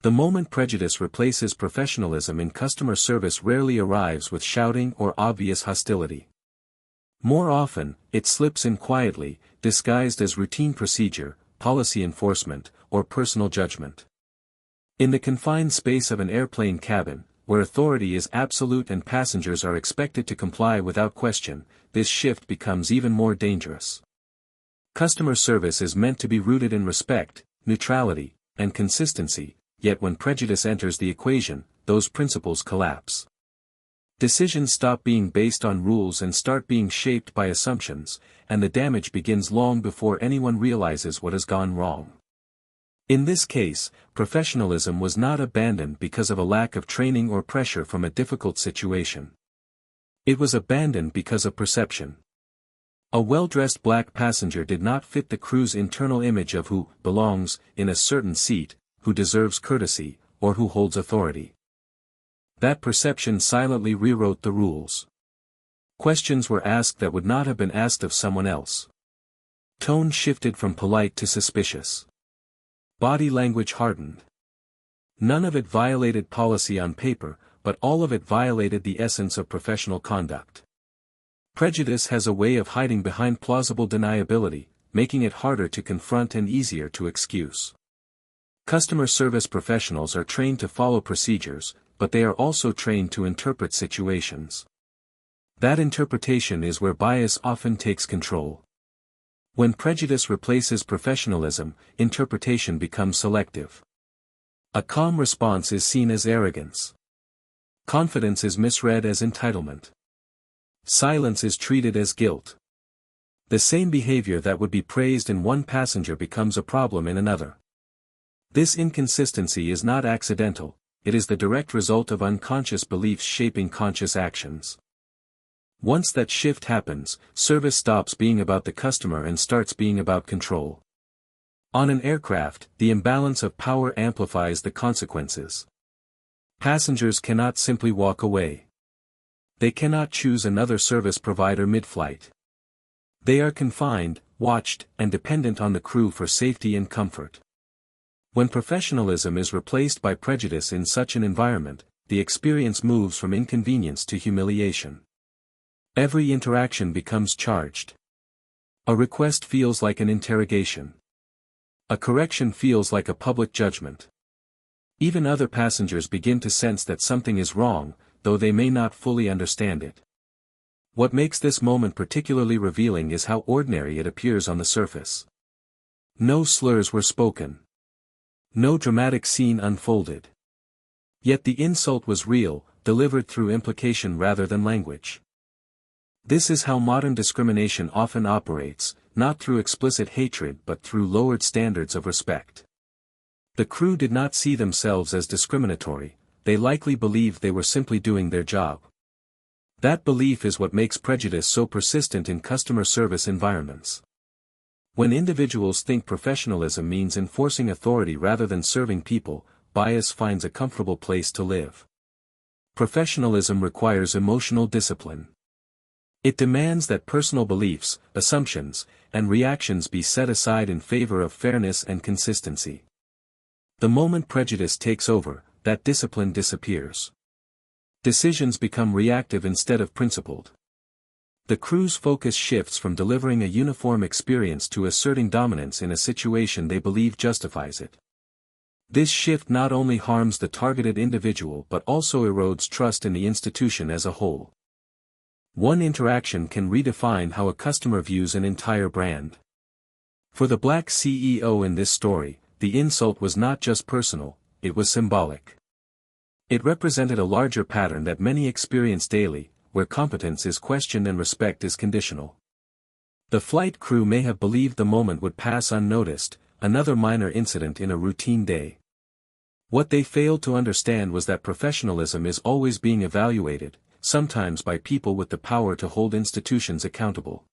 The moment prejudice replaces professionalism in customer service rarely arrives with shouting or obvious hostility. More often, it slips in quietly, disguised as routine procedure, policy enforcement, or personal judgment. In the confined space of an airplane cabin, where authority is absolute and passengers are expected to comply without question, this shift becomes even more dangerous. Customer service is meant to be rooted in respect, neutrality, and consistency, yet when prejudice enters the equation, those principles collapse. Decisions stop being based on rules and start being shaped by assumptions, and the damage begins long before anyone realizes what has gone wrong. In this case, professionalism was not abandoned because of a lack of training or pressure from a difficult situation. It was abandoned because of perception. A well-dressed black passenger did not fit the crew's internal image of who belongs in a certain seat, who deserves courtesy, or who holds authority. That perception silently rewrote the rules. Questions were asked that would not have been asked of someone else. Tone shifted from polite to suspicious. Body language hardened. None of it violated policy on paper, but all of it violated the essence of professional conduct. Prejudice has a way of hiding behind plausible deniability, making it harder to confront and easier to excuse. Customer service professionals are trained to follow procedures, but they are also trained to interpret situations. That interpretation is where bias often takes control. When prejudice replaces professionalism, interpretation becomes selective. A calm response is seen as arrogance. Confidence is misread as entitlement. Silence is treated as guilt. The same behavior that would be praised in one passenger becomes a problem in another. This inconsistency is not accidental, it is the direct result of unconscious beliefs shaping conscious actions. Once that shift happens, service stops being about the customer and starts being about control. On an aircraft, the imbalance of power amplifies the consequences. Passengers cannot simply walk away. They cannot choose another service provider mid-flight. They are confined, watched, and dependent on the crew for safety and comfort. When professionalism is replaced by prejudice in such an environment, the experience moves from inconvenience to humiliation. Every interaction becomes charged. A request feels like an interrogation. A correction feels like a public judgment. Even other passengers begin to sense that something is wrong, though they may not fully understand it. What makes this moment particularly revealing is how ordinary it appears on the surface. No slurs were spoken. No dramatic scene unfolded. Yet the insult was real, delivered through implication rather than language. This is how modern discrimination often operates, not through explicit hatred but through lowered standards of respect. The crew did not see themselves as discriminatory, they likely believed they were simply doing their job. That belief is what makes prejudice so persistent in customer service environments. When individuals think professionalism means enforcing authority rather than serving people, bias finds a comfortable place to live. Professionalism requires emotional discipline. It demands that personal beliefs, assumptions, and reactions be set aside in favor of fairness and consistency. The moment prejudice takes over, that discipline disappears. Decisions become reactive instead of principled. The crew's focus shifts from delivering a uniform experience to asserting dominance in a situation they believe justifies it. This shift not only harms the targeted individual but also erodes trust in the institution as a whole. One interaction can redefine how a customer views an entire brand. For the black CEO in this story, the insult was not just personal, it was symbolic. It represented a larger pattern that many experience daily, where competence is questioned and respect is conditional. The flight crew may have believed the moment would pass unnoticed, another minor incident in a routine day. What they failed to understand was that professionalism is always being evaluated, sometimes by people with the power to hold institutions accountable.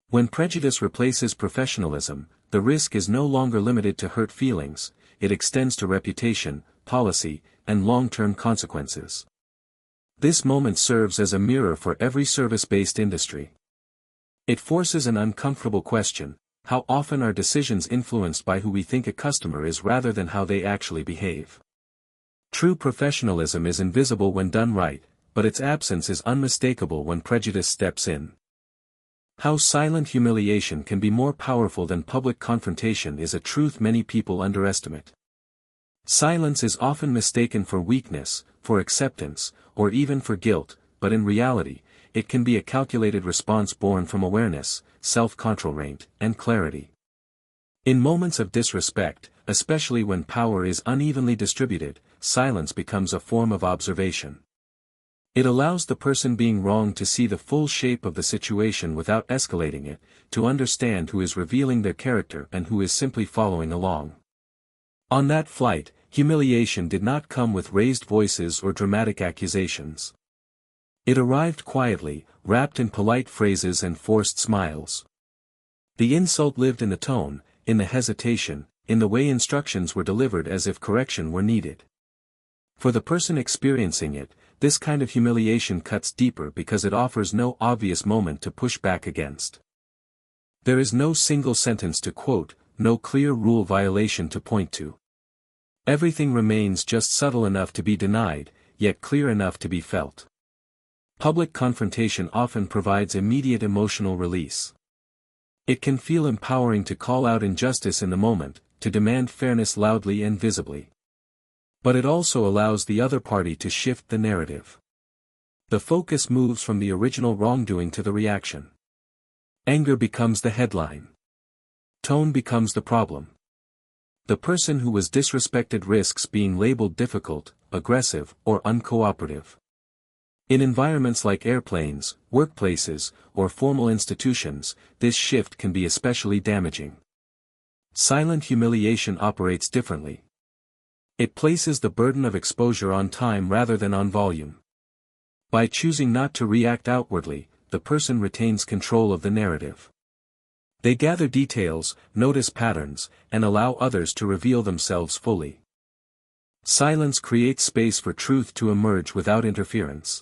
When prejudice replaces professionalism, the risk is no longer limited to hurt feelings, it extends to reputation, policy, and long-term consequences. This moment serves as a mirror for every service-based industry. It forces an uncomfortable question: how often are decisions influenced by who we think a customer is rather than how they actually behave? True professionalism is invisible when done right, but its absence is unmistakable when prejudice steps in. How silent humiliation can be more powerful than public confrontation is a truth many people underestimate. Silence is often mistaken for weakness, for acceptance, or even for guilt, but in reality, it can be a calculated response born from awareness, self-control, and clarity. In moments of disrespect, especially when power is unevenly distributed, silence becomes a form of observation. It allows the person being wronged to see the full shape of the situation without escalating it, to understand who is revealing their character and who is simply following along. On that flight, humiliation did not come with raised voices or dramatic accusations. It arrived quietly, wrapped in polite phrases and forced smiles. The insult lived in the tone, in the hesitation, in the way instructions were delivered as if correction were needed. For the person experiencing it, this kind of humiliation cuts deeper because it offers no obvious moment to push back against. There is no single sentence to quote, no clear rule violation to point to. Everything remains just subtle enough to be denied, yet clear enough to be felt. Public confrontation often provides immediate emotional release. It can feel empowering to call out injustice in the moment, to demand fairness loudly and visibly. But it also allows the other party to shift the narrative. The focus moves from the original wrongdoing to the reaction. Anger becomes the headline. Tone becomes the problem. The person who was disrespected risks being labeled difficult, aggressive, or uncooperative. In environments like airplanes, workplaces, or formal institutions, this shift can be especially damaging. Silent humiliation operates differently. It places the burden of exposure on time rather than on volume. By choosing not to react outwardly, the person retains control of the narrative. They gather details, notice patterns, and allow others to reveal themselves fully. Silence creates space for truth to emerge without interference.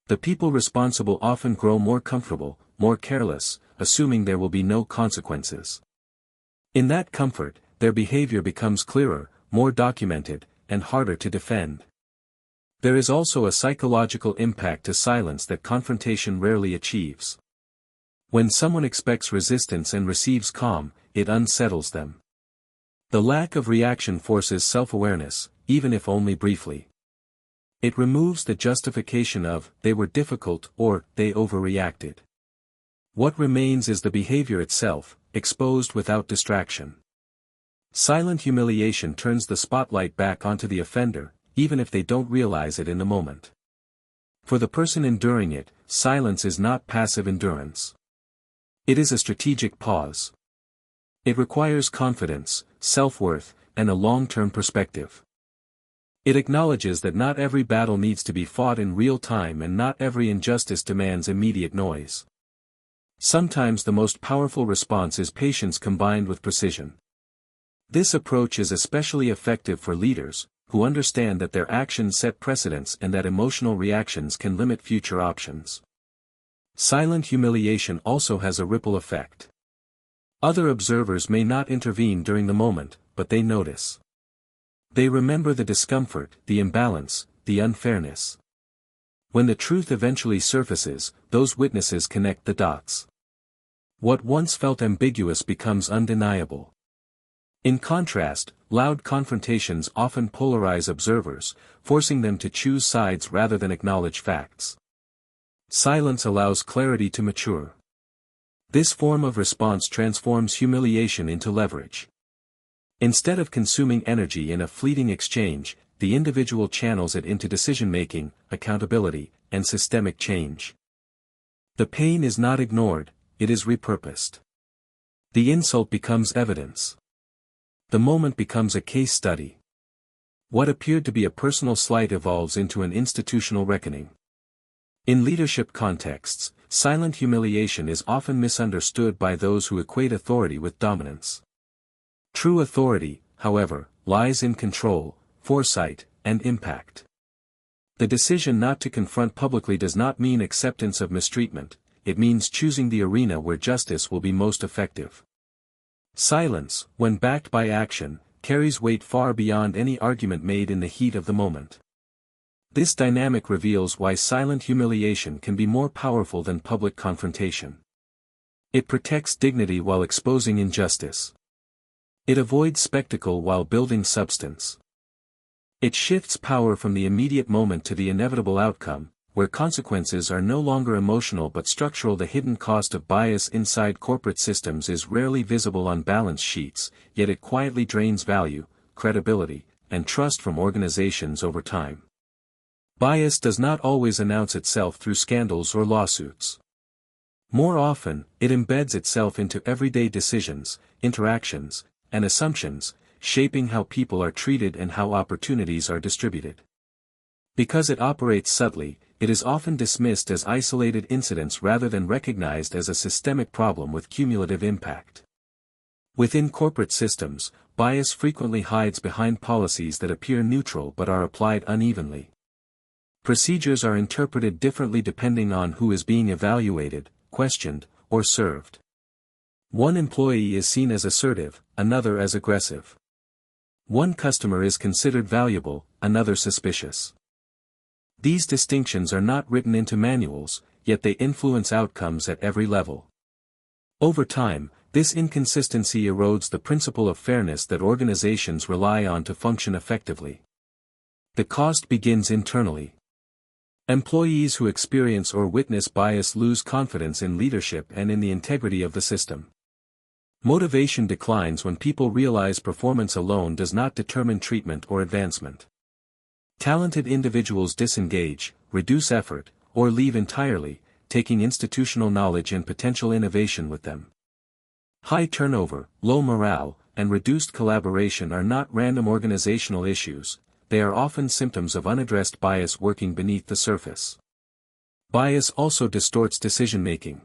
The people responsible often grow more comfortable, more careless, assuming there will be no consequences. In that comfort, their behavior becomes clearer, more documented, and harder to defend. There is also a psychological impact to silence that confrontation rarely achieves. When someone expects resistance and receives calm, it unsettles them. The lack of reaction forces self-awareness, even if only briefly. It removes the justification of, they were difficult or, they overreacted. What remains is the behavior itself, exposed without distraction. Silent humiliation turns the spotlight back onto the offender, even if they don't realize it in the moment. For the person enduring it, silence is not passive endurance. It is a strategic pause. It requires confidence, self-worth, and a long-term perspective. It acknowledges that not every battle needs to be fought in real time and not every injustice demands immediate noise. Sometimes the most powerful response is patience combined with precision. This approach is especially effective for leaders, who understand that their actions set precedents and that emotional reactions can limit future options. Silent humiliation also has a ripple effect. Other observers may not intervene during the moment, but they notice. They remember the discomfort, the imbalance, the unfairness. When the truth eventually surfaces, those witnesses connect the dots. What once felt ambiguous becomes undeniable. In contrast, loud confrontations often polarize observers, forcing them to choose sides rather than acknowledge facts. Silence allows clarity to mature. This form of response transforms humiliation into leverage. Instead of consuming energy in a fleeting exchange, the individual channels it into decision-making, accountability, and systemic change. The pain is not ignored, it is repurposed. The insult becomes evidence. The moment becomes a case study. What appeared to be a personal slight evolves into an institutional reckoning. In leadership contexts, silent humiliation is often misunderstood by those who equate authority with dominance. True authority, however, lies in control, foresight, and impact. The decision not to confront publicly does not mean acceptance of mistreatment, it means choosing the arena where justice will be most effective. Silence, when backed by action, carries weight far beyond any argument made in the heat of the moment. This dynamic reveals why silent humiliation can be more powerful than public confrontation. It protects dignity while exposing injustice. It avoids spectacle while building substance. It shifts power from the immediate moment to the inevitable outcome, where consequences are no longer emotional but structural. The hidden cost of bias inside corporate systems is rarely visible on balance sheets, yet it quietly drains value, credibility, and trust from organizations over time. Bias does not always announce itself through scandals or lawsuits. More often, it embeds itself into everyday decisions, interactions, and assumptions, shaping how people are treated and how opportunities are distributed. Because it operates subtly, it is often dismissed as isolated incidents rather than recognized as a systemic problem with cumulative impact. Within corporate systems, bias frequently hides behind policies that appear neutral but are applied unevenly. Procedures are interpreted differently depending on who is being evaluated, questioned, or served. One employee is seen as assertive, another as aggressive. One customer is considered valuable, another suspicious. These distinctions are not written into manuals, yet they influence outcomes at every level. Over time, this inconsistency erodes the principle of fairness that organizations rely on to function effectively. The cost begins internally. Employees who experience or witness bias lose confidence in leadership and in the integrity of the system. Motivation declines when people realize performance alone does not determine treatment or advancement. Talented individuals disengage, reduce effort, or leave entirely, taking institutional knowledge and potential innovation with them. High turnover, low morale, and reduced collaboration are not random organizational issues, they are often symptoms of unaddressed bias working beneath the surface. Bias also distorts decision-making.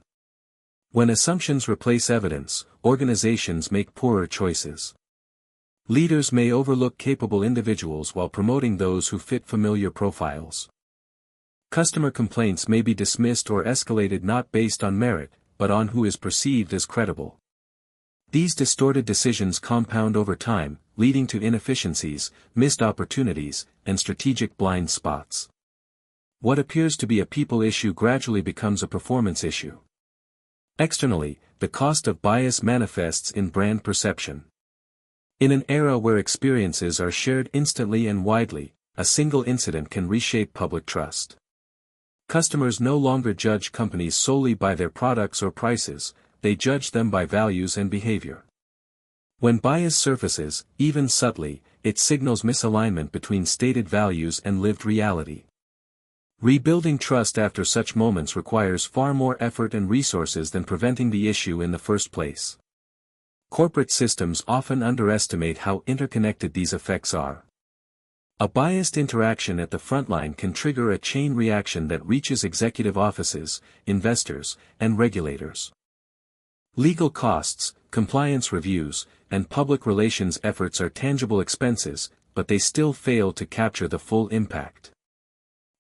When assumptions replace evidence, organizations make poorer choices. Leaders may overlook capable individuals while promoting those who fit familiar profiles. Customer complaints may be dismissed or escalated not based on merit, but on who is perceived as credible. These distorted decisions compound over time, leading to inefficiencies, missed opportunities, and strategic blind spots. What appears to be a people issue gradually becomes a performance issue. Externally, the cost of bias manifests in brand perception. In an era where experiences are shared instantly and widely, a single incident can reshape public trust. Customers no longer judge companies solely by their products or prices, they judge them by values and behavior. When bias surfaces, even subtly, it signals misalignment between stated values and lived reality. Rebuilding trust after such moments requires far more effort and resources than preventing the issue in the first place. Corporate systems often underestimate how interconnected these effects are. A biased interaction at the frontline can trigger a chain reaction that reaches executive offices, investors, and regulators. Legal costs, compliance reviews, and public relations efforts are tangible expenses, but they still fail to capture the full impact.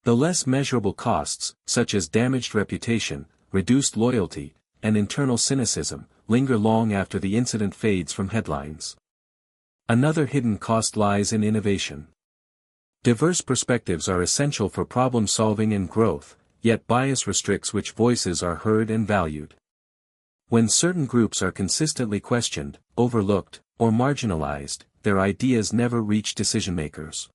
The less measurable costs, such as damaged reputation, reduced loyalty, and internal cynicism, linger long after the incident fades from headlines. Another hidden cost lies in innovation. Diverse perspectives are essential for problem-solving and growth, yet bias restricts which voices are heard and valued. When certain groups are consistently questioned, overlooked, or marginalized, their ideas never reach decision-makers.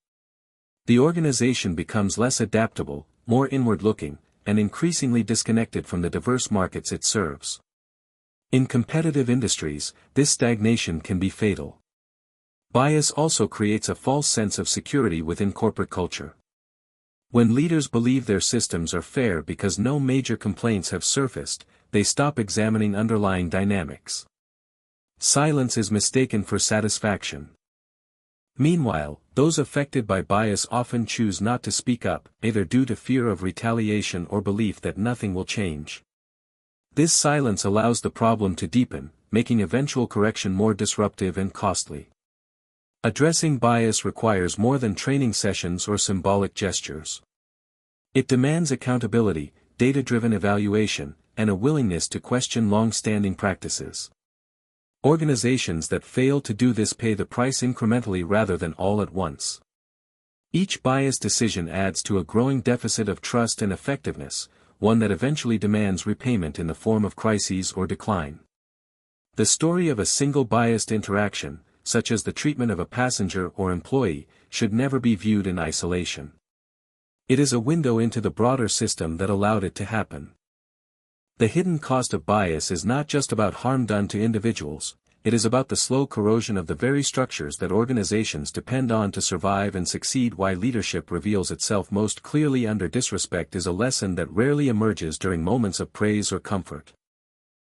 The organization becomes less adaptable, more inward-looking, and increasingly disconnected from the diverse markets it serves. In competitive industries, this stagnation can be fatal. Bias also creates a false sense of security within corporate culture. When leaders believe their systems are fair because no major complaints have surfaced, they stop examining underlying dynamics. Silence is mistaken for satisfaction. Meanwhile, those affected by bias often choose not to speak up, either due to fear of retaliation or belief that nothing will change. This silence allows the problem to deepen, making eventual correction more disruptive and costly. Addressing bias requires more than training sessions or symbolic gestures. It demands accountability, data-driven evaluation, and a willingness to question long-standing practices. Organizations that fail to do this pay the price incrementally rather than all at once. Each biased decision adds to a growing deficit of trust and effectiveness, one that eventually demands repayment in the form of crises or decline. The story of a single biased interaction, such as the treatment of a passenger or employee, should never be viewed in isolation. It is a window into the broader system that allowed it to happen. The hidden cost of bias is not just about harm done to individuals, it is about the slow corrosion of the very structures that organizations depend on to survive and succeed. Why leadership reveals itself most clearly under disrespect is a lesson that rarely emerges during moments of praise or comfort.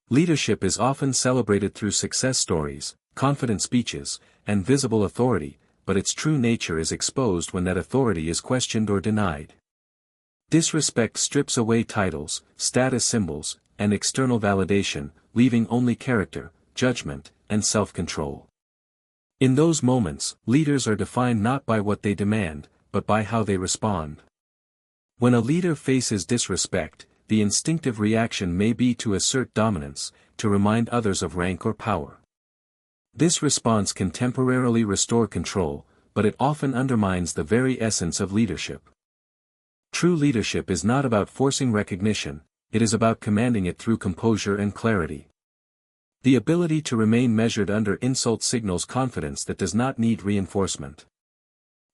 Leadership is often celebrated through success stories, confident speeches, and visible authority, but its true nature is exposed when that authority is questioned or denied. Disrespect strips away titles, status symbols, and external validation, leaving only character, judgment, and self-control. In those moments, leaders are defined not by what they demand, but by how they respond. When a leader faces disrespect, the instinctive reaction may be to assert dominance, to remind others of rank or power. This response can temporarily restore control, but it often undermines the very essence of leadership. True leadership is not about forcing recognition, it is about commanding it through composure and clarity. The ability to remain measured under insult signals confidence that does not need reinforcement.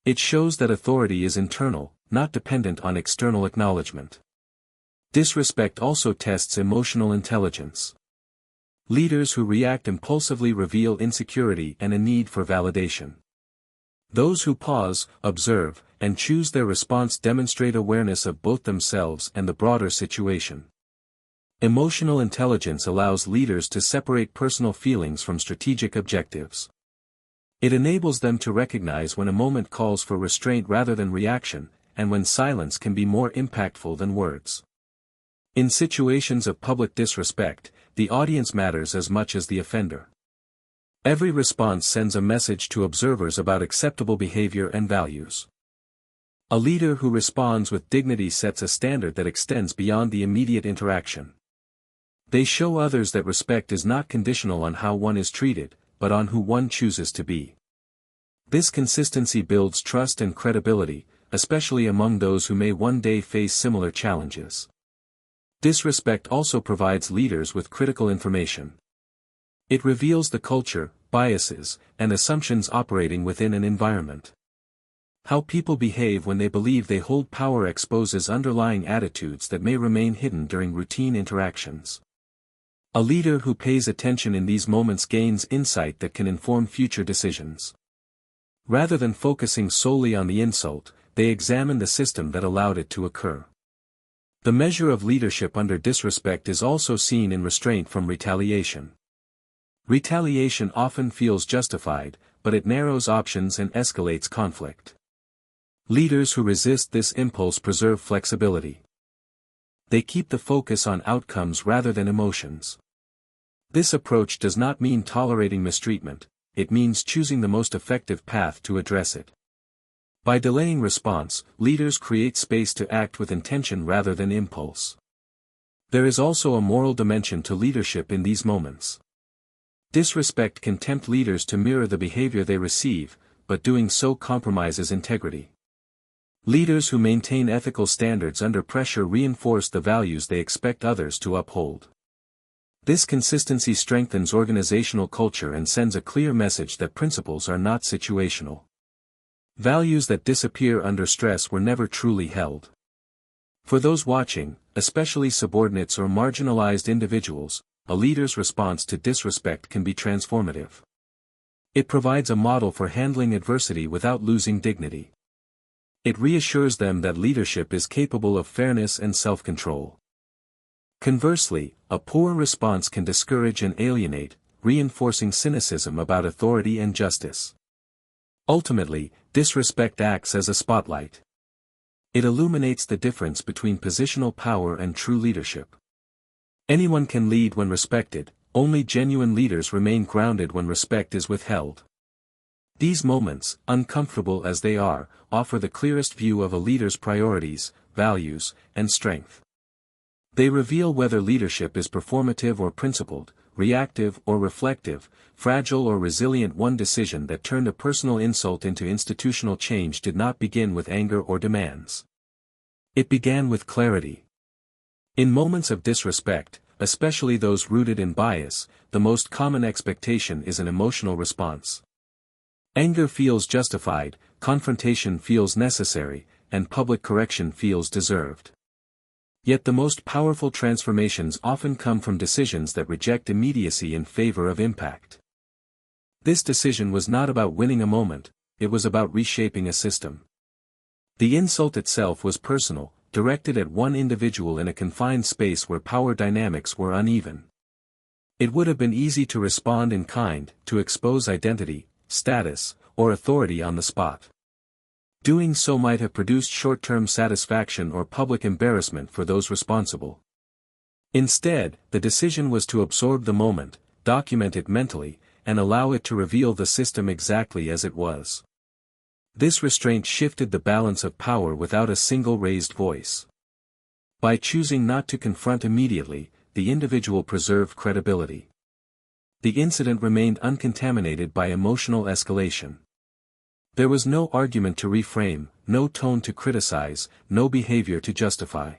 It shows that authority is internal, not dependent on external acknowledgement. Disrespect also tests emotional intelligence. Leaders who react impulsively reveal insecurity and a need for validation. Those who pause, observe, and choose their response demonstrate awareness of both themselves and the broader situation. Emotional intelligence allows leaders to separate personal feelings from strategic objectives. It enables them to recognize when a moment calls for restraint rather than reaction, and when silence can be more impactful than words. In situations of public disrespect, the audience matters as much as the offender. Every response sends a message to observers about acceptable behavior and values. A leader who responds with dignity sets a standard that extends beyond the immediate interaction. They show others that respect is not conditional on how one is treated, but on who one chooses to be. This consistency builds trust and credibility, especially among those who may one day face similar challenges. Disrespect also provides leaders with critical information. It reveals the culture, biases, and assumptions operating within an environment. How people behave when they believe they hold power exposes underlying attitudes that may remain hidden during routine interactions. A leader who pays attention in these moments gains insight that can inform future decisions. Rather than focusing solely on the insult, they examine the system that allowed it to occur. The measure of leadership under disrespect is also seen in restraint from retaliation. Retaliation often feels justified, but it narrows options and escalates conflict. Leaders who resist this impulse preserve flexibility. They keep the focus on outcomes rather than emotions. This approach does not mean tolerating mistreatment, it means choosing the most effective path to address it. By delaying response, leaders create space to act with intention rather than impulse. There is also a moral dimension to leadership in these moments. Disrespect can tempt leaders to mirror the behavior they receive, but doing so compromises integrity. Leaders who maintain ethical standards under pressure reinforce the values they expect others to uphold. This consistency strengthens organizational culture and sends a clear message that principles are not situational. Values that disappear under stress were never truly held. For those watching, especially subordinates or marginalized individuals, a leader's response to disrespect can be transformative. It provides a model for handling adversity without losing dignity. It reassures them that leadership is capable of fairness and self-control. Conversely, a poor response can discourage and alienate, reinforcing cynicism about authority and justice. Ultimately, disrespect acts as a spotlight. It illuminates the difference between positional power and true leadership. Anyone can lead when respected, only genuine leaders remain grounded when respect is withheld. These moments, uncomfortable as they are, offer the clearest view of a leader's priorities, values, and strength. They reveal whether leadership is performative or principled, reactive or reflective, fragile or resilient. One decision that turned a personal insult into institutional change did not begin with anger or demands. It began with clarity. In moments of disrespect, especially those rooted in bias, the most common expectation is an emotional response. Anger feels justified, confrontation feels necessary, and public correction feels deserved. Yet the most powerful transformations often come from decisions that reject immediacy in favor of impact. This decision was not about winning a moment, it was about reshaping a system. The insult itself was personal, directed at one individual in a confined space where power dynamics were uneven. It would have been easy to respond in kind, to expose identity, status, or authority on the spot. Doing so might have produced short-term satisfaction or public embarrassment for those responsible. Instead, the decision was to absorb the moment, document it mentally, and allow it to reveal the system exactly as it was. This restraint shifted the balance of power without a single raised voice. By choosing not to confront immediately, the individual preserved credibility. The incident remained uncontaminated by emotional escalation. There was no argument to reframe, no tone to criticize, no behavior to justify.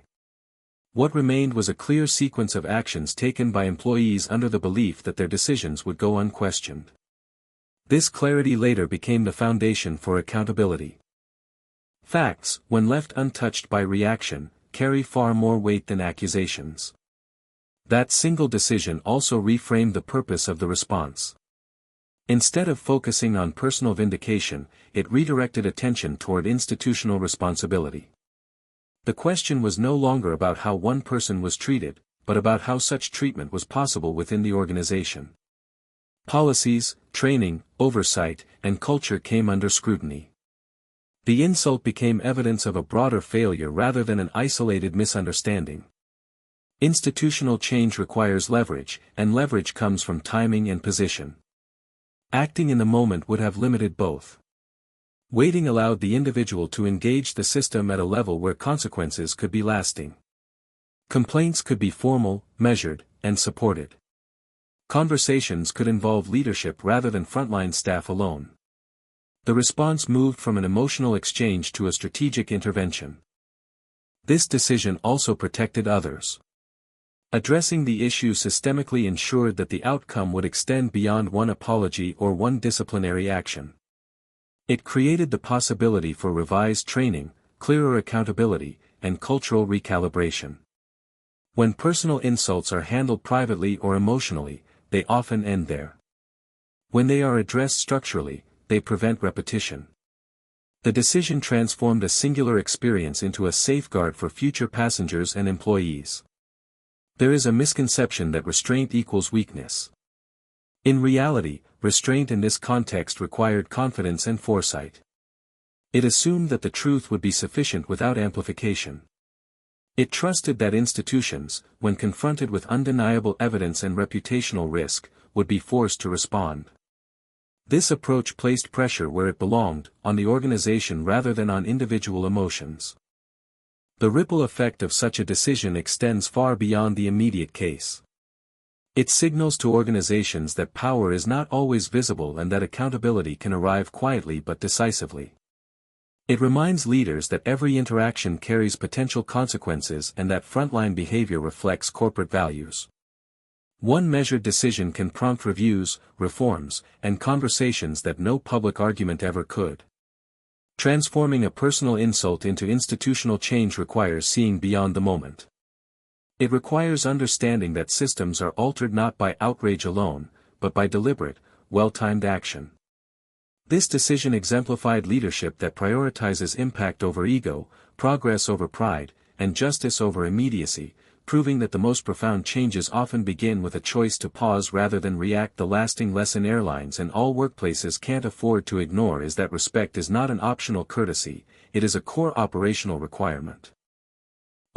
What remained was a clear sequence of actions taken by employees under the belief that their decisions would go unquestioned. This clarity later became the foundation for accountability. Facts, when left untouched by reaction, carry far more weight than accusations. That single decision also reframed the purpose of the response. Instead of focusing on personal vindication, it redirected attention toward institutional responsibility. The question was no longer about how one person was treated, but about how such treatment was possible within the organization. Policies, training, oversight, and culture came under scrutiny. The insult became evidence of a broader failure rather than an isolated misunderstanding. Institutional change requires leverage, and leverage comes from timing and position. Acting in the moment would have limited both. Waiting allowed the individual to engage the system at a level where consequences could be lasting. Complaints could be formal, measured, and supported. Conversations could involve leadership rather than frontline staff alone. The response moved from an emotional exchange to a strategic intervention. This decision also protected others. Addressing the issue systemically ensured that the outcome would extend beyond one apology or one disciplinary action. It created the possibility for revised training, clearer accountability, and cultural recalibration. When personal insults are handled privately or emotionally, they often end there. When they are addressed structurally, they prevent repetition. The decision transformed a singular experience into a safeguard for future passengers and employees. There is a misconception that restraint equals weakness. In reality, restraint in this context required confidence and foresight. It assumed that the truth would be sufficient without amplification. It trusted that institutions, when confronted with undeniable evidence and reputational risk, would be forced to respond. This approach placed pressure where it belonged, on the organization rather than on individual emotions. The ripple effect of such a decision extends far beyond the immediate case. It signals to organizations that power is not always visible and that accountability can arrive quietly but decisively. It reminds leaders that every interaction carries potential consequences and that frontline behavior reflects corporate values. One measured decision can prompt reviews, reforms, and conversations that no public argument ever could. Transforming a personal insult into institutional change requires seeing beyond the moment. It requires understanding that systems are altered not by outrage alone, but by deliberate, well-timed action. This decision exemplified leadership that prioritizes impact over ego, progress over pride, and justice over immediacy, proving that the most profound changes often begin with a choice to pause rather than react. The lasting lesson airlines and all workplaces can't afford to ignore is that respect is not an optional courtesy, it is a core operational requirement.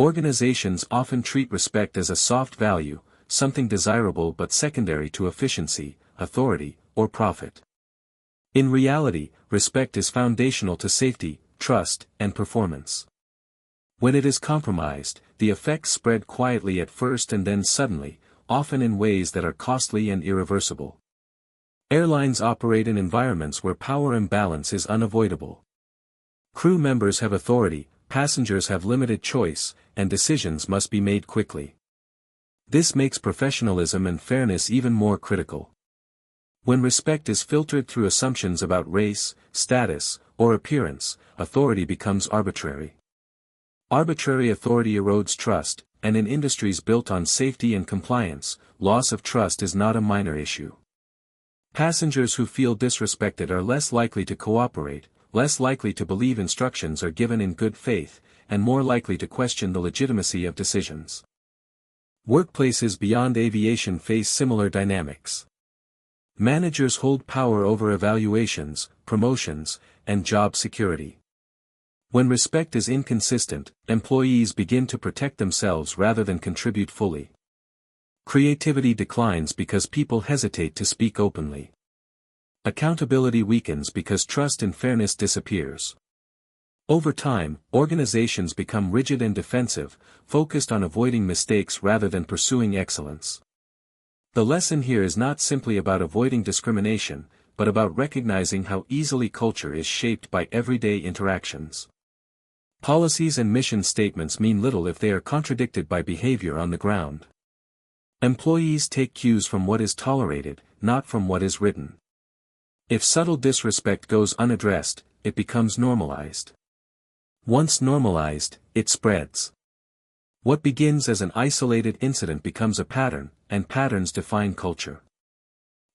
Organizations often treat respect as a soft value, something desirable but secondary to efficiency, authority, or profit. In reality, respect is foundational to safety, trust, and performance. When it is compromised, the effects spread quietly at first and then suddenly, often in ways that are costly and irreversible. Airlines operate in environments where power imbalance is unavoidable. Crew members have authority, passengers have limited choice, and decisions must be made quickly. This makes professionalism and fairness even more critical. When respect is filtered through assumptions about race, status, or appearance, authority becomes arbitrary. Arbitrary authority erodes trust, and in industries built on safety and compliance, loss of trust is not a minor issue. Passengers who feel disrespected are less likely to cooperate, less likely to believe instructions are given in good faith, and more likely to question the legitimacy of decisions. Workplaces beyond aviation face similar dynamics. Managers hold power over evaluations, promotions, and job security. When respect is inconsistent, employees begin to protect themselves rather than contribute fully. Creativity declines because people hesitate to speak openly. Accountability weakens because trust and fairness disappears. Over time, organizations become rigid and defensive, focused on avoiding mistakes rather than pursuing excellence. The lesson here is not simply about avoiding discrimination, but about recognizing how easily culture is shaped by everyday interactions. Policies and mission statements mean little if they are contradicted by behavior on the ground. Employees take cues from what is tolerated, not from what is written. If subtle disrespect goes unaddressed, it becomes normalized. Once normalized, it spreads. What begins as an isolated incident becomes a pattern, and patterns define culture.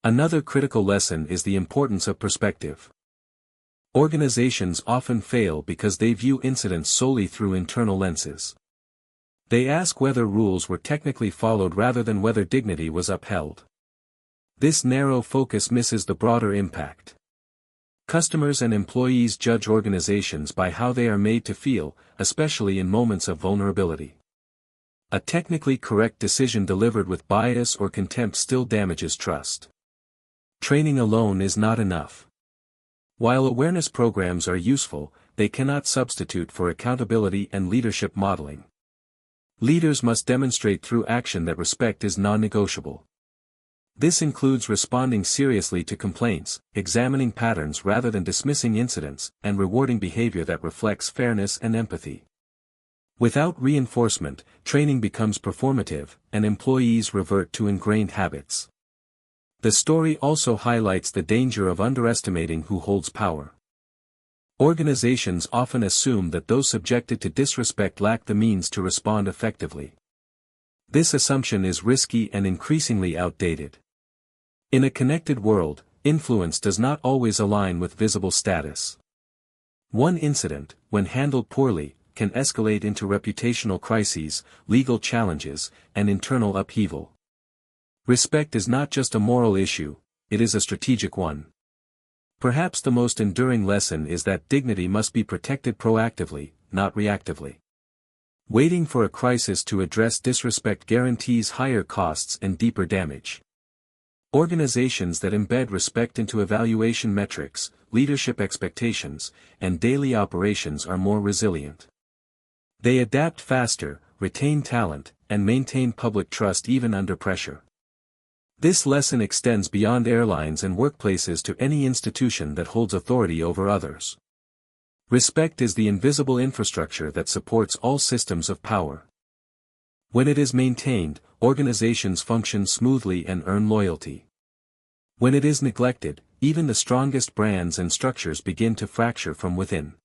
Another critical lesson is the importance of perspective. Organizations often fail because they view incidents solely through internal lenses. They ask whether rules were technically followed rather than whether dignity was upheld. This narrow focus misses the broader impact. Customers and employees judge organizations by how they are made to feel, especially in moments of vulnerability. A technically correct decision delivered with bias or contempt still damages trust. Training alone is not enough. While awareness programs are useful, they cannot substitute for accountability and leadership modeling. Leaders must demonstrate through action that respect is non-negotiable. This includes responding seriously to complaints, examining patterns rather than dismissing incidents, and rewarding behavior that reflects fairness and empathy. Without reinforcement, training becomes performative, and employees revert to ingrained habits. The story also highlights the danger of underestimating who holds power. Organizations often assume that those subjected to disrespect lack the means to respond effectively. This assumption is risky and increasingly outdated. In a connected world, influence does not always align with visible status. One incident, when handled poorly, can escalate into reputational crises, legal challenges, and internal upheaval. Respect is not just a moral issue, it is a strategic one. Perhaps the most enduring lesson is that dignity must be protected proactively, not reactively. Waiting for a crisis to address disrespect guarantees higher costs and deeper damage. Organizations that embed respect into evaluation metrics, leadership expectations, and daily operations are more resilient. They adapt faster, retain talent, and maintain public trust even under pressure. This lesson extends beyond airlines and workplaces to any institution that holds authority over others. Respect is the invisible infrastructure that supports all systems of power. When it is maintained, organizations function smoothly and earn loyalty. When it is neglected, even the strongest brands and structures begin to fracture from within.